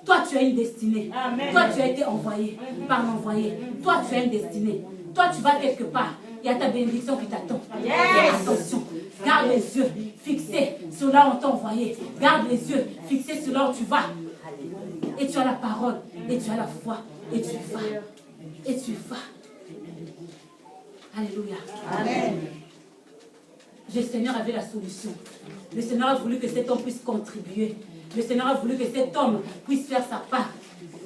A: Toi, tu as une destinée. Toi, tu as été envoyé par l'envoyé. Toi, tu as une destinée. Toi, tu vas quelque part. Il y a ta bénédiction qui t'attend. Fais attention. Garde les yeux fixés sur là où on t'a envoyé. Garde les yeux fixés sur là où tu vas. Et tu as la parole. Et tu as la foi. Et tu vas. Et tu vas. Alléluia. Amen. Le Seigneur avait la solution. Le Seigneur a voulu que cet homme puisse contribuer. Le Seigneur a voulu que cet homme puisse faire sa part.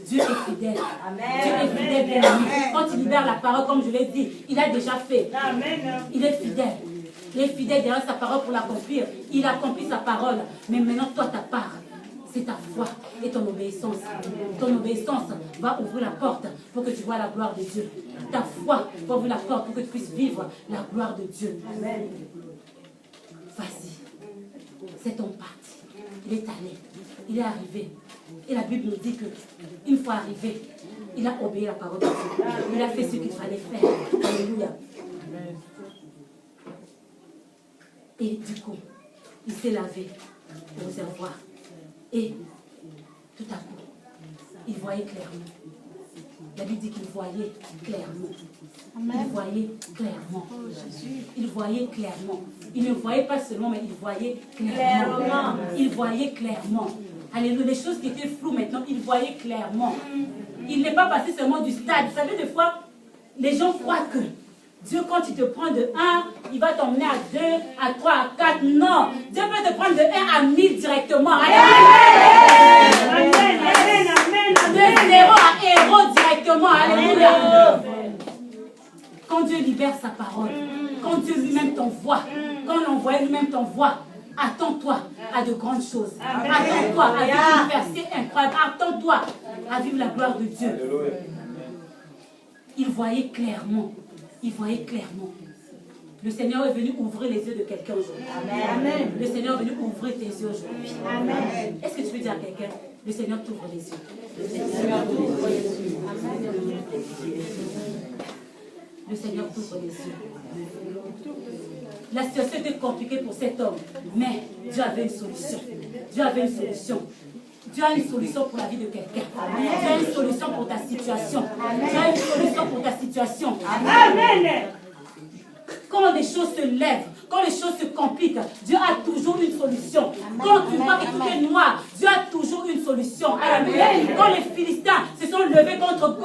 A: Dieu est fidèle.
B: Amen.
A: Dieu est fidèle, bien aimé. Quand il libère la parole, comme je l'ai dit, il a déjà fait.
B: Amen.
A: Il est fidèle. Il est fidèle derrière sa parole pour l'accomplir. Il accomplit sa parole. Mais maintenant, toi, ta part, c'est ta foi et ton obéissance. Ton obéissance va ouvrir la porte pour que tu vois la gloire de Dieu. Ta foi va ouvrir la porte pour que tu puisses vivre la gloire de Dieu.
B: Amen.
A: Vas-y. C'est ton parti. Il est allé. Il est arrivé. Et la Bible nous dit que une fois arrivé, il a obéi à la parole de Dieu. Il a fait ce qu'il fallait faire. Alléluia. Et du coup, il s'est lavé au réservoir. Et tout à coup, il voyait clairement. La Bible dit qu'il voyait clairement. Il voyait clairement. Il voyait clairement. Il ne voyait pas seulement, mais il voyait clairement. Il voyait clairement. Alléluia. Les choses qui étaient floues maintenant, il voyait clairement. Il n'est pas passé seulement du stade. Vous savez, des fois, les gens croient que Dieu, quand il te prend de 1, il va t'emmener à 2, à 3, à 4. Non. Dieu peut te prendre de 1 à 1000 directement. Amen. De 0 à héros directement. Alléluia. Quand Dieu libère sa parole, quand Dieu lui-même t'envoie, quand l'envoyé lui-même t'envoie, attends-toi à de grandes choses. Attends-toi à vivre une percée incroyable. Attends-toi à vivre la gloire de Dieu. Il voyait clairement. Il voyait clairement. Le Seigneur est venu ouvrir les yeux de quelqu'un aujourd'hui. Amen. Le Seigneur est venu ouvrir tes yeux aujourd'hui. Amen. Est-ce que tu peux dire à quelqu'un, le Seigneur t'ouvre les yeux? Le Seigneur t'ouvre les yeux. Le Seigneur t'ouvre les yeux. La situation était compliquée pour cet homme, mais Dieu avait une solution. Dieu avait une solution. Dieu a une solution pour la vie de quelqu'un. Dieu a une solution pour ta situation. Dieu a une solution pour ta situation. Amen. Quand les choses se lèvent, quand les choses se compliquent, Dieu a toujours une solution. Quand tu vois que tout est noir, Dieu a toujours une solution. Alléluia. Quand les Philistins se sont levés contre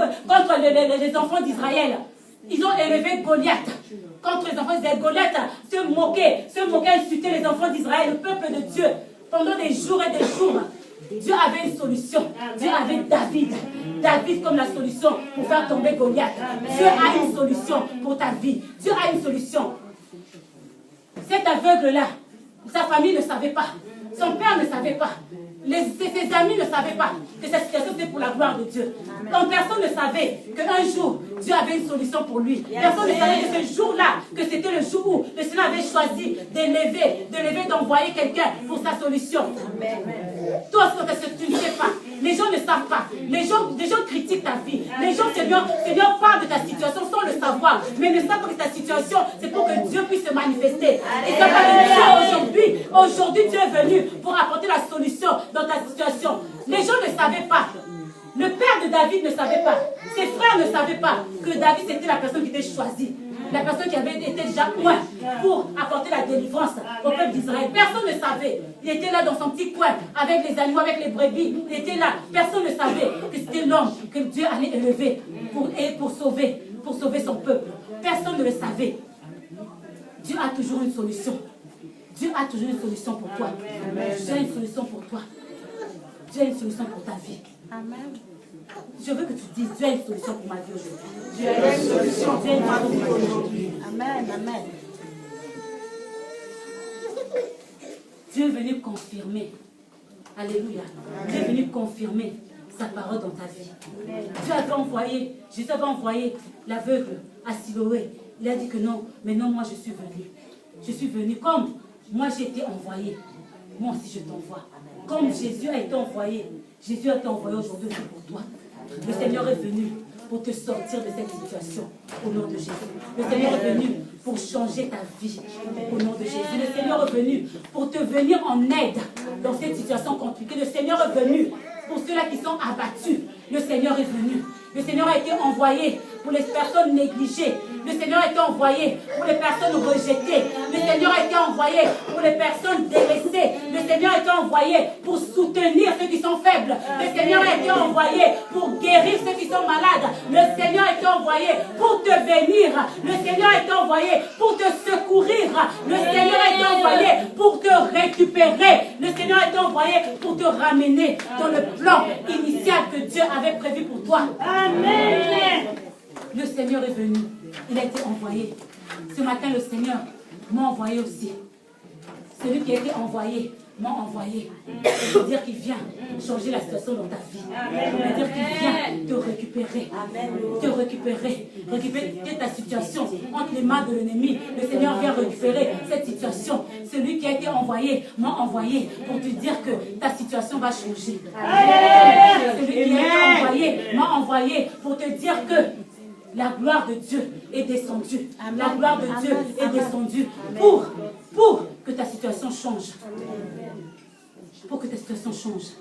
A: les enfants d'Israël, ils ont élevé Goliath. Contre les enfants d'Israël, Goliath se moquait, insulter les enfants d'Israël, le peuple de Dieu, pendant des jours et des jours. Dieu avait une solution. Dieu avait David. David comme la solution pour faire tomber Goliath. Dieu a une solution pour ta vie. Dieu a une solution. Cet aveugle-là, sa famille ne savait pas. Son père ne savait pas. Ses amis ne savaient pas que cette situation était pour la gloire de Dieu. Donc personne ne savait qu'un jour, Dieu avait une solution pour lui. Personne ne savait que ce jour-là, que c'était le jour où le Seigneur avait choisi d'élever, d'envoyer quelqu'un pour sa solution. Toi, tu ne sais pas. Les gens ne savent pas. Les gens critiquent ta vie. Les gens, Seigneur parlent de ta situation sans le savoir. Mais ne savent pas que ta situation, c'est pour que Dieu puisse se manifester. Et ça va aujourd'hui. Aujourd'hui, Dieu est venu pour apporter la solution dans ta situation. Les gens ne savaient pas. Le père de David ne savait pas. Ses frères ne savaient pas que David c'était la personne qui était choisie. La personne qui avait été déjà loin pour apporter la délivrance au peuple d'Israël. Personne ne savait. Il était là dans son petit coin avec les animaux, avec les brebis. Il était là. Personne ne savait que c'était l'homme que Dieu allait élever pour sauver son peuple. Personne ne le savait. Dieu a toujours une solution. Dieu a toujours une solution pour toi. Dieu a une solution pour toi. Dieu a une solution pour ta vie. Amen. Je veux que tu dises, Dieu a une solution pour ma vie aujourd'hui. Dieu a une solution pour ma vie aujourd'hui. Amen, amen. Dieu est venu confirmer. Alléluia. Dieu est venu confirmer sa parole dans ta vie. Dieu avait envoyé, Jésus avait envoyé l'aveugle à Siloé. Il a dit que non, mais non, moi je suis venu. Je suis venu comme moi j'ai été envoyé. Moi aussi je t'envoie. Comme Jésus a été envoyé. Jésus a été envoyé aujourd'hui pour toi. Le Seigneur est venu pour te sortir de cette situation au nom de Jésus. Le Seigneur est venu pour changer ta vie au nom de Jésus. Le Seigneur est venu pour te venir en aide dans cette situation compliquée. Le Seigneur est venu pour ceux-là qui sont abattus. Le Seigneur est venu. Le Seigneur a été envoyé pour les personnes négligées. Le Seigneur a été envoyé pour les personnes rejetées. Le Seigneur a été envoyé pour les personnes délaissées. Le Seigneur a été envoyé pour soutenir ceux qui sont faibles. Le Seigneur a été envoyé pour guérir ceux qui sont malades. Le Seigneur a été envoyé pour te bénir. Le Seigneur a été envoyé pour te secourir. Le Seigneur a été pour te récupérer. Le Seigneur a été envoyé pour te ramener dans le plan initial que Dieu avait prévu pour toi. Amen. Le Seigneur est venu. Il a été envoyé. Ce matin, le Seigneur m'a envoyé aussi. Celui qui a été envoyé m'a envoyé. Ça veut dire qu'il vient changer la situation dans ta vie. Ça veut dire qu'il vient te récupérer. Te récupérer. Récupérer ta situation entre les mains de l'ennemi. Le Seigneur vient récupérer cette situation. Celui qui a été envoyé m'a envoyé pour te dire que ta situation va changer. Celui qui a été envoyé m'a envoyé pour te dire que la gloire de Dieu est descendue. La gloire de Dieu est descendue pour que ta situation change. Pour que ta situation change.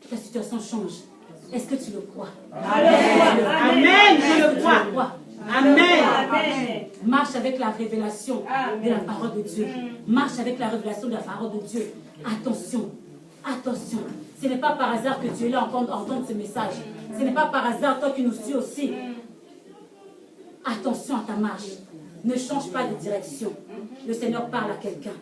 A: Que ta situation change. Est-ce que tu le crois?
C: Amen. Je le crois. Amen.
A: Marche avec la révélation de la parole de Dieu. Marche avec la révélation de la parole de Dieu. Attention. Attention. Ce n'est pas par hasard que tu es là entendre ce message. Ce n'est pas par hasard, toi qui nous suis aussi. Attention à ta marche. Ne change pas de direction. Le Seigneur parle à quelqu'un.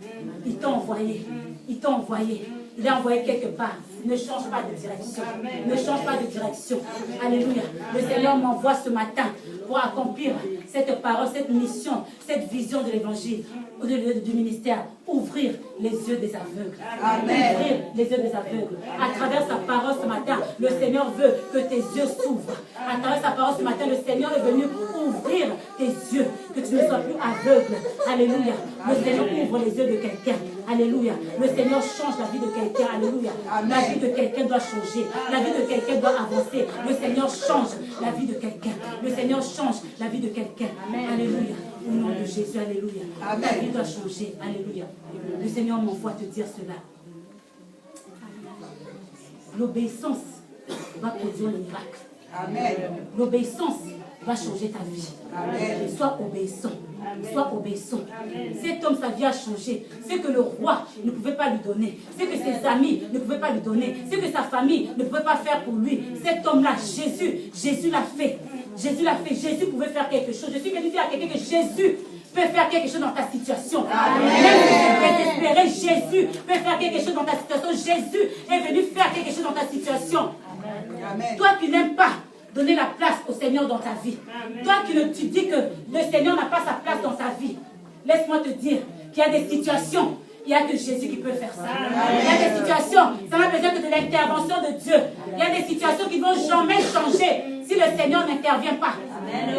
A: Il t'a envoyé. Il t'a envoyé. Il a envoyé quelque part. Ne change pas de direction. Ne change pas de direction. Alléluia. Le Seigneur m'envoie ce matin pour accomplir cette parole, cette mission, cette vision de l'évangile, du ministère. Ouvrir les yeux des aveugles. Amen. Ouvrir les yeux des aveugles. À travers sa parole ce matin, le Seigneur veut que tes yeux s'ouvrent. À travers sa parole ce matin, le Seigneur est venu ouvrir tes yeux, que tu ne sois plus aveugle. Alléluia. Le Seigneur ouvre les yeux de quelqu'un. Alléluia. Le Seigneur change la vie de quelqu'un. Alléluia. La vie de quelqu'un doit changer. La vie de quelqu'un doit avancer. Le Seigneur change la vie de quelqu'un. Le Seigneur change la vie de quelqu'un. Alléluia. Au nom de Jésus. Alléluia. La vie doit changer. Alléluia. Le Seigneur m'envoie te dire cela. L'obéissance va produire le miracle. Amen. L'obéissance va changer ta vie. Amen. Sois obéissant. Amen. Sois obéissant. Amen. Cet homme, sa vie a changé. C'est que le roi ne pouvait pas lui donner. C'est que ses amis ne pouvaient pas lui donner. C'est que sa famille ne pouvait pas faire pour lui. Cet homme-là, Jésus l'a fait. Jésus l'a fait. Jésus pouvait faire quelque chose. Je suis venu dire à quelqu'un que Jésus peut faire quelque chose dans ta situation. Amen. Même si tu es désespéré, Jésus peut faire quelque chose dans ta situation. Jésus est venu faire quelque chose dans ta situation. Amen. Toi qui n'aimes pas donner la place au Seigneur dans ta vie. Amen. Toi tu dis que le Seigneur n'a pas sa place dans ta vie. Laisse-moi te dire qu'il y a des situations, il n'y a que Jésus qui peut faire ça. Amen. Il y a des situations, ça n'a besoin que de l'intervention de Dieu. Il y a des situations qui ne vont jamais changer si le Seigneur n'intervient pas. Amen.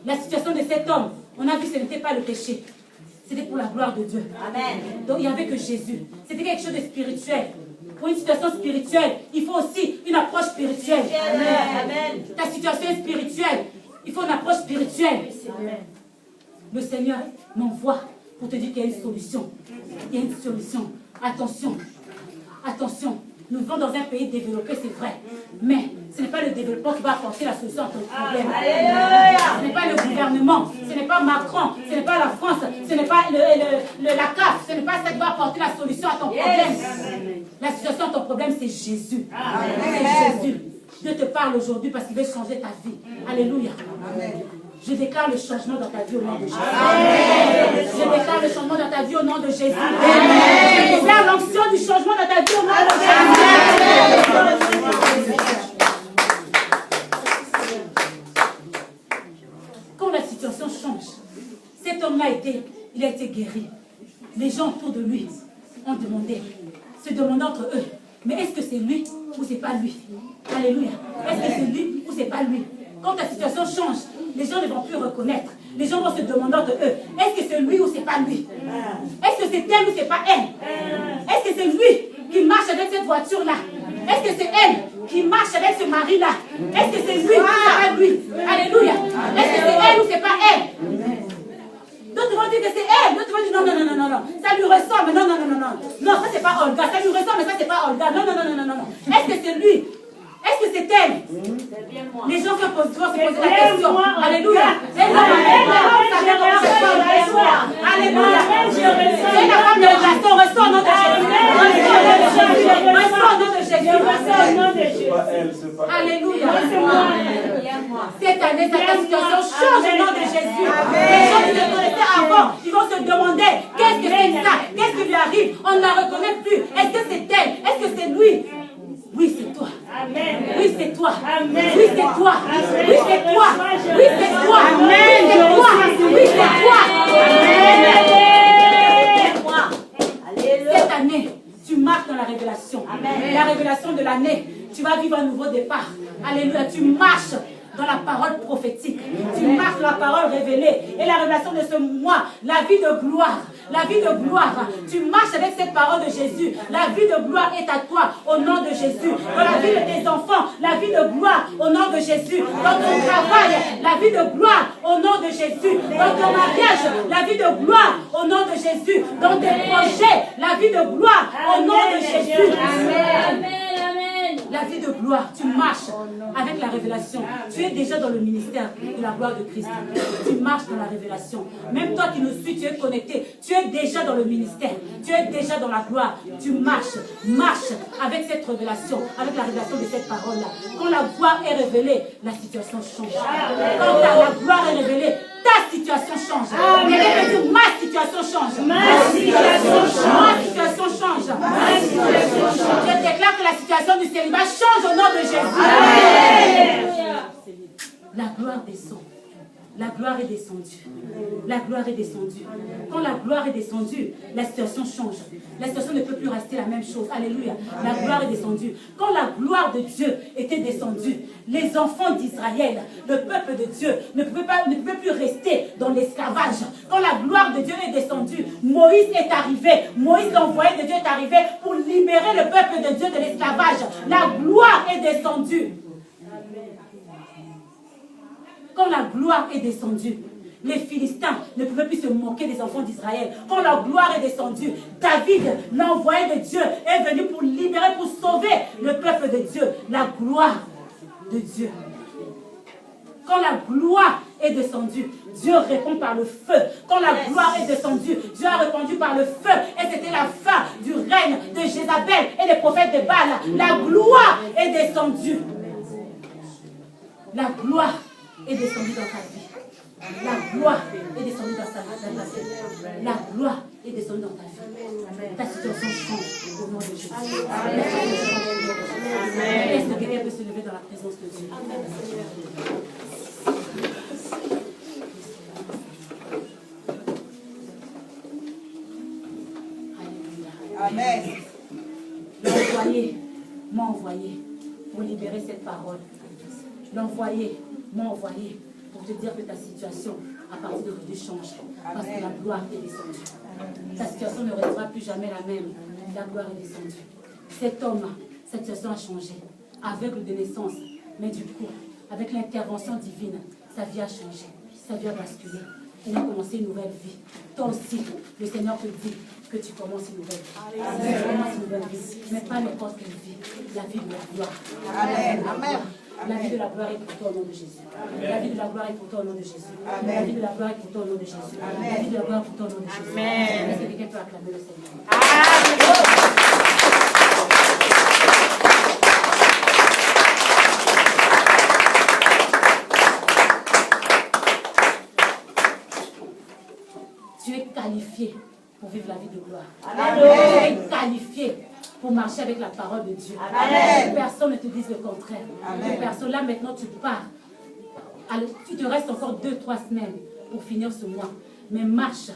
A: La situation de cet homme, on a vu que ce n'était pas le péché. C'était pour la gloire de Dieu. Amen. Donc il n'y avait que Jésus. C'était quelque chose de spirituel. Pour une situation spirituelle, il faut aussi une approche spirituelle. Amen. Ta situation est spirituelle. Il faut une approche spirituelle. Amen. Le Seigneur m'envoie pour te dire qu'il y a une solution. Il y a une solution. Attention. Attention. Nous vivons dans un pays développé, c'est vrai. Mais ce n'est pas le développement qui va apporter la solution à ton problème. Ce n'est pas le gouvernement, ce n'est pas Macron, ce n'est pas la France, ce n'est pas la CAF, ce n'est pas ça qui va apporter la solution à ton problème. La solution à ton problème, c'est Jésus. C'est Jésus. Dieu te parle aujourd'hui parce qu'il veut changer ta vie. Alléluia. Amen. Je déclare le changement dans ta vie au nom de Jésus. Amen. Je déclare le changement dans ta vie au nom de Jésus. Amen. Je déclare l'onction du changement dans ta vie au nom de Jésus. Quand la situation change, cet homme-là il a été guéri. Les gens autour de lui ont demandé, se demandant entre eux, mais est-ce que c'est lui ou c'est pas lui? Alléluia. Est-ce que c'est lui ou c'est pas lui? Quand ta situation change, les gens ne vont plus reconnaître. Les gens vont se demander entre eux, est-ce que c'est lui ou c'est pas lui? Est-ce que c'est elle ou c'est pas elle? Est-ce que c'est lui qui marche avec cette voiture-là? Est-ce que c'est elle qui marche avec ce mari-là? Est-ce que c'est lui ou c'est pas lui? Alléluia. Est-ce que c'est elle ou c'est pas elle? D'autres vont dire que c'est elle. D'autres vont dire non. Ça lui ressemble. Non. Non, ça c'est pas Olga. Ça lui ressemble, mais ça c'est pas Olga. Non. Est-ce que c'est lui? Est-ce que c'est elle? Les gens se posent la question. Alléluia. Alléluia. C'est la femme de Gaston. Reçois au nom de Jésus. Reçois au nom de Jésus. Alléluia. Cette année, ta situation change au nom de Jésus. Les gens qui te connaissaient avant, ils vont se demander ne la reconnaît plus. Est-ce que c'est elle? Est-ce que c'est lui? Oui, c'est toi.
C: Amen.
A: Oui, c'est toi.
C: Amen.
A: Oui, c'est toi. Oui, c'est toi. Oui, c'est toi.
C: Amen.
A: Oui, c'est toi. Oui, c'est toi. Cette année, tu marches dans la révélation. La révélation de l'année. Tu vas vivre un nouveau départ. Alléluia. Tu marches dans la parole prophétique. Tu marches dans la parole révélée. Et la révélation de ce mois, la vie de gloire. La vie de gloire. Tu marches avec cette parole de Jésus. La vie de gloire est à toi au nom de Jésus. Dans la vie de tes enfants, la vie de gloire au nom de Jésus. Dans ton travail, la vie de gloire au nom de Jésus. Dans ton mariage, la vie de gloire au nom de Jésus. Dans tes projets, la vie de gloire au nom de Jésus. Amen. La vie de gloire, tu marches avec la révélation. Tu es déjà dans le ministère de la gloire de Christ. Tu marches dans la révélation. Même toi qui nous suis, tu es connecté. Tu es déjà dans le ministère. Tu es déjà dans la gloire. Tu marches avec cette révélation, avec la révélation de cette parole-là. Quand la gloire est révélée, la situation change. Quand la gloire est révélée, ta situation change. Ma situation change. Ma situation change. Je déclare que la situation du célibat change au nom de Jésus. La gloire descend. La gloire est descendue. La gloire est descendue. Quand la gloire est descendue, la situation change. La situation ne peut plus rester la même chose. Alléluia. La gloire est descendue. Quand la gloire de Dieu était descendue, les enfants d'Israël, le peuple de Dieu, ne pouvait plus rester dans l'esclavage. Quand la gloire de Dieu est descendue, Moïse est arrivé. Moïse, l'envoyé de Dieu, est arrivé pour libérer le peuple de Dieu de l'esclavage. La gloire est descendue. Quand la gloire est descendue, les Philistins ne pouvaient plus se moquer des enfants d'Israël. Quand la gloire est descendue, David, l'envoyé de Dieu, est venu pour libérer, pour sauver le peuple de Dieu. La gloire de Dieu. Quand la gloire est descendue, Dieu répond par le feu. Quand la gloire est descendue, Dieu a répondu par le feu. Et c'était la fin du règne de Jézabel et des prophètes de Baal. La gloire est descendue. La gloire est descendue dans ta vie. La gloire est descendue dans ta vie. La gloire est descendue dans ta vie. Ta situation change au nom de Jésus. Est-ce que quelqu'un peut se lever dans la présence de Dieu?
D: Amen.
A: L'envoyé m'a envoyé pour libérer cette parole. L'envoyé m'a envoyé pour te dire que ta situation, à partir d'aujourd'hui, change. Parce que la gloire est descendue. Ta situation ne restera plus jamais la même. La gloire est descendue. Cet homme, cette situation a changé. Aveugle de naissance, mais du coup, avec l'intervention divine, sa vie a changé. Sa vie a basculé. Il a commencé une nouvelle vie. Toi aussi, le Seigneur te dit que tu commences une nouvelle vie. Tu commences une nouvelle vie. Mais pas n'importe quelle vie. La vie de la gloire.
D: Amen. Amen.
A: La vie de la gloire est pour toi au nom de Jésus. La vie de la gloire est pour toi au nom de Jésus. La vie de la gloire est pour toi au nom de Jésus. La vie de la gloire est pour toi au nom de Jésus. Est-ce que quelqu'un peut acclamer le Seigneur? Tu es qualifié pour vivre la vie de gloire. Tu es qualifié pour marcher avec la parole de Dieu.
D: Amen.
A: Personne ne te dise le contraire. Personne, là maintenant tu pars. Alors, tu te restes encore 2-3 semaines pour finir ce mois. Mais marche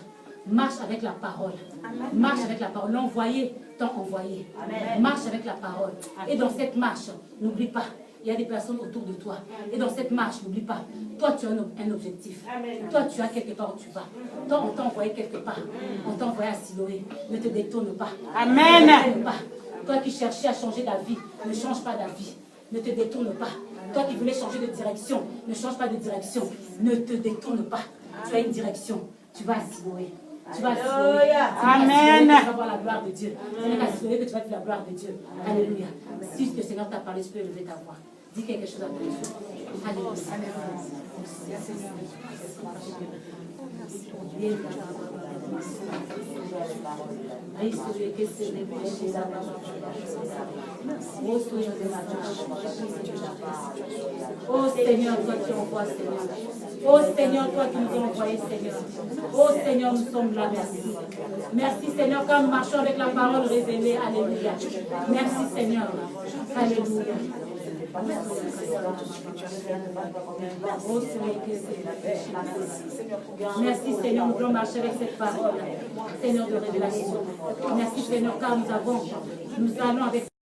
A: avec la parole. Marche avec la parole. L'envoyé t'a envoyé. Marche avec la parole. Et dans cette marche, n'oublie pas, il y a des personnes autour de toi. Et dans cette marche, n'oublie pas, toi tu as un objectif. Toi tu as quelque part où tu vas. Toi on t'a envoyé quelque part. On t'a envoyé à Siloé. Ne te détourne pas.
C: Amen.
A: Ne te détourne pas. Toi qui cherchais à changer d'avis, ne change pas d'avis. Ne te détourne pas. Toi qui voulais changer de direction, ne change pas de direction. Ne te détourne pas. Tu as une direction. Tu vas à Siloé. Tu vas à Siloé.
C: Amen.
A: Tu vas voir la gloire de Dieu. Ce n'est qu'à Siloé que tu vas vivre la gloire de Dieu. Alléluia. Si le Seigneur t'a parlé, tu peux lever ta voix. Dis quelque chose à ton Dieu. Alléluia. Oh Seigneur, toi qui envoies, Seigneur. Oh Seigneur, toi qui nous as envoyés, Seigneur. Oh Seigneur, nous sommes là, merci. Merci Seigneur, quand nous marchons avec la parole révélée. Alléluia. Merci Seigneur. Alléluia. Merci Seigneur, nous voulons marcher avec cette parole, Seigneur de révélation. Merci Seigneur, car nous allons avec